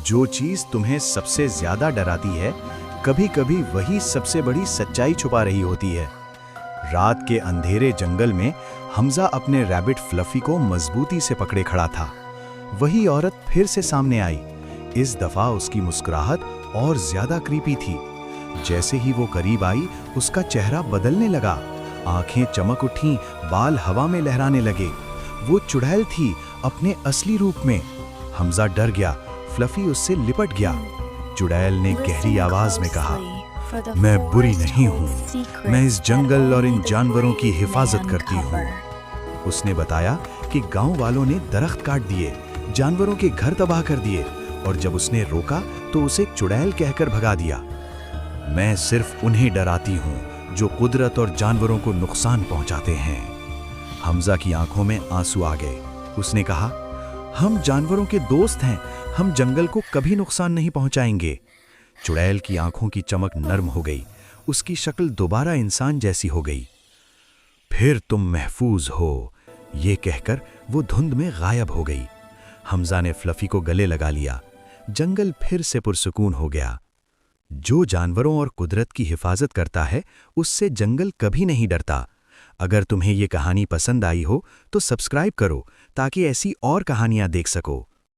जो चीज तुम्हें सबसे ज्यादा डराती है, कभी कभी वही सबसे बड़ी सच्चाई छुपा रही होती है। रात के अंधेरे जंगल में हमजा अपने रैबिट फ्लफी को मजबूती से पकड़े खड़ा था। वही औरत फिर से सामने आई। इस दफा उसकी मुस्कुराहट और ज्यादा क्रीपी थी। जैसे ही वो करीब आई, उसका चेहरा बदलने लगा। आंखें चमक उठीं, बाल हवा में लहराने लगे। वो चुड़ैल थी अपने असली रूप में। हमजा डर गया। फ्लफी उससे लिपट गया। चुड़ैल ने गहरी आवाज में कहा, मैं बुरी नहीं हूँ, मैं इस जंगल और इन जानवरों की हिफाजत करती हूँ। उसने बताया कि गांव वालों ने दरख्त काट दिए, जानवरों के घर तबाह कर दिए, और जब उसने रोका तो उसे चुड़ैल कहकर भगा दिया। मैं सिर्फ उन्हें डराती हूँ जो कुदरत और जानवरों को नुकसान पहुँचाते हैं। हमजा की आंखों में आंसू आ गए। उसने कहा, हम जानवरों के दोस्त हैं, हम जंगल को कभी नुकसान नहीं पहुँचाएंगे। चुड़ैल की आंखों की चमक नर्म हो गई। उसकी शक्ल दोबारा इंसान जैसी हो गई। फिर तुम महफूज हो, ये कहकर वो धुंध में गायब हो गई। हमजा ने फ्लफी को गले लगा लिया। जंगल फिर से पुरसुकून हो गया। जो जानवरों और कुदरत की हिफाजत करता है, उससे जंगल कभी नहीं डरता। अगर तुम्हें ये कहानी पसंद आई हो तो सब्सक्राइब करो ताकि ऐसी और कहानियां देख सको।